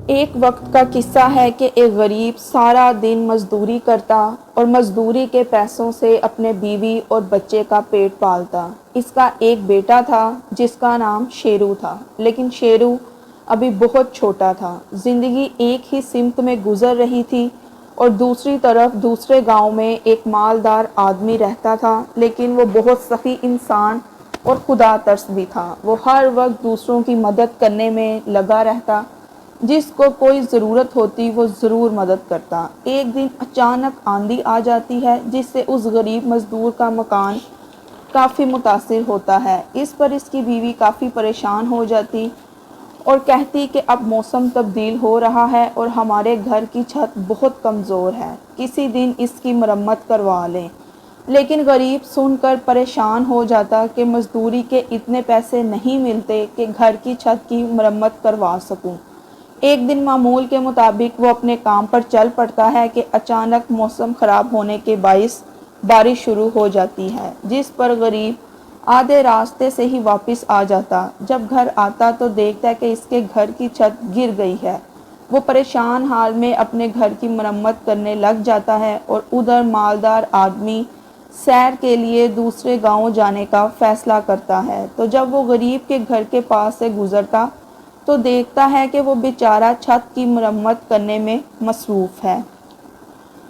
ایک وقت کا قصہ ہے کہ ایک غریب سارا دن مزدوری کرتا اور مزدوری کے پیسوں سے اپنے بیوی اور بچے کا پیٹ پالتا۔ اس کا ایک بیٹا تھا جس کا نام شیرو تھا، لیکن شیرو ابھی بہت چھوٹا تھا۔ زندگی ایک ہی سمت میں گزر رہی تھی اور دوسری طرف دوسرے گاؤں میں ایک مالدار آدمی رہتا تھا، لیکن وہ بہت سخی انسان اور خدا ترس بھی تھا۔ وہ ہر وقت دوسروں کی مدد کرنے میں لگا رہتا، جس کو کوئی ضرورت ہوتی وہ ضرور مدد کرتا۔ ایک دن اچانک آندھی آ جاتی ہے جس سے اس غریب مزدور کا مکان کافی متاثر ہوتا ہے۔ اس پر اس کی بیوی کافی پریشان ہو جاتی اور کہتی کہ اب موسم تبدیل ہو رہا ہے اور ہمارے گھر کی چھت بہت کمزور ہے، کسی دن اس کی مرمت کروا لیں۔ لیکن غریب سن کر پریشان ہو جاتا کہ مزدوری کے اتنے پیسے نہیں ملتے کہ گھر کی چھت کی مرمت کروا سکوں۔ ایک دن معمول کے مطابق وہ اپنے کام پر چل پڑتا ہے کہ اچانک موسم خراب ہونے کے باعث بارش شروع ہو جاتی ہے، جس پر غریب آدھے راستے سے ہی واپس آ جاتا۔ جب گھر آتا تو دیکھتا ہے کہ اس کے گھر کی چھت گر گئی ہے۔ وہ پریشان حال میں اپنے گھر کی مرمت کرنے لگ جاتا ہے اور ادھر مالدار آدمی سیر کے لیے دوسرے گاؤں جانے کا فیصلہ کرتا ہے۔ تو جب وہ غریب کے گھر کے پاس سے گزرتا تو دیکھتا ہے کہ وہ بیچارہ چھت کی مرمت کرنے میں مصروف ہے۔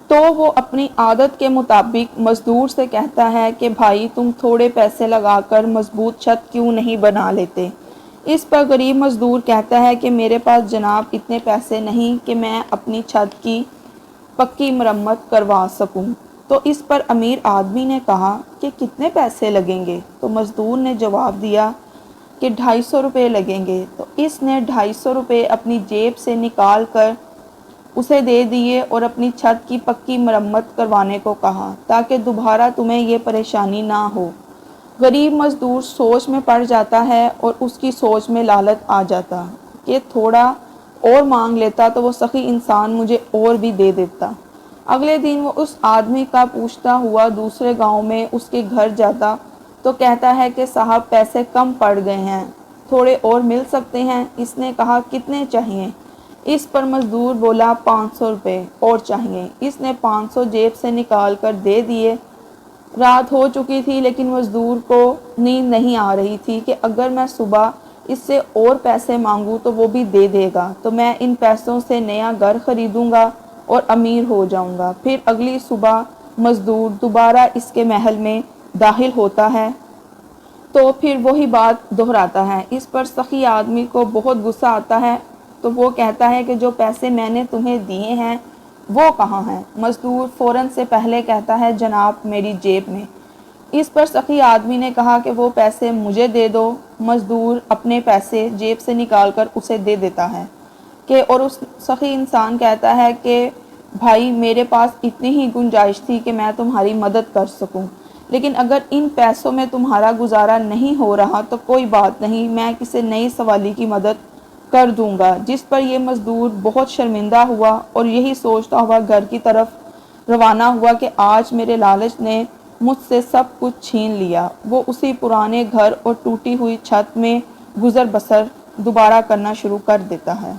تو وہ اپنی عادت کے مطابق مزدور سے کہتا ہے کہ بھائی تم تھوڑے پیسے لگا کر مضبوط چھت کیوں نہیں بنا لیتے؟ اس پر غریب مزدور کہتا ہے کہ میرے پاس جناب اتنے پیسے نہیں کہ میں اپنی چھت کی پکی مرمت کروا سکوں۔ تو اس پر امیر آدمی نے کہا کہ کتنے پیسے لگیں گے؟ تو مزدور نے جواب دیا کہ 250 روپے لگیں گے۔ تو اس نے 250 روپے اپنی جیب سے نکال کر اسے دے دیے اور اپنی چھت کی پکی مرمت کروانے کو کہا تاکہ دوبارہ تمہیں یہ پریشانی نہ ہو۔ غریب مزدور سوچ میں پڑ جاتا ہے اور اس کی سوچ میں لالچ آ جاتا کہ تھوڑا اور مانگ لیتا تو وہ سخی انسان مجھے اور بھی دے دیتا۔ اگلے دن وہ اس آدمی کا پوچھتا ہوا دوسرے گاؤں میں اس کے گھر جاتا تو کہتا ہے کہ صاحب پیسے کم پڑ گئے ہیں، تھوڑے اور مل سکتے ہیں؟ اس نے کہا کتنے چاہیے؟ اس پر مزدور بولا 500 روپے اور چاہیے۔ اس نے 500 جیب سے نکال کر دے دیے۔ رات ہو چکی تھی لیکن مزدور کو نیند نہیں آ رہی تھی کہ اگر میں صبح اس سے اور پیسے مانگوں تو وہ بھی دے دے گا، تو میں ان پیسوں سے نیا گھر خریدوں گا اور امیر ہو جاؤں گا۔ پھر اگلی صبح مزدور دوبارہ اس کے محل میں داخل ہوتا ہے تو پھر وہی بات دہراتا ہے۔ اس پر سخی آدمی کو بہت غصہ آتا ہے تو وہ کہتا ہے کہ جو پیسے میں نے تمہیں دیے ہیں وہ کہاں ہیں؟ مزدور فوراً سے پہلے کہتا ہے جناب میری جیب میں۔ اس پر سخی آدمی نے کہا کہ وہ پیسے مجھے دے دو۔ مزدور اپنے پیسے جیب سے نکال کر اسے دے دیتا ہے اور اس سخی انسان کہتا ہے کہ بھائی میرے پاس اتنی ہی گنجائش تھی کہ میں تمہاری مدد کر سکوں، لیکن اگر ان پیسوں میں تمہارا گزارا نہیں ہو رہا تو کوئی بات نہیں، میں کسی نئی سوالی کی مدد کر دوں گا۔ جس پر یہ مزدور بہت شرمندہ ہوا اور یہی سوچتا ہوا گھر کی طرف روانہ ہوا کہ آج میرے لالچ نے مجھ سے سب کچھ چھین لیا۔ وہ اسی پرانے گھر اور ٹوٹی ہوئی چھت میں گزر بسر دوبارہ کرنا شروع کر دیتا ہے۔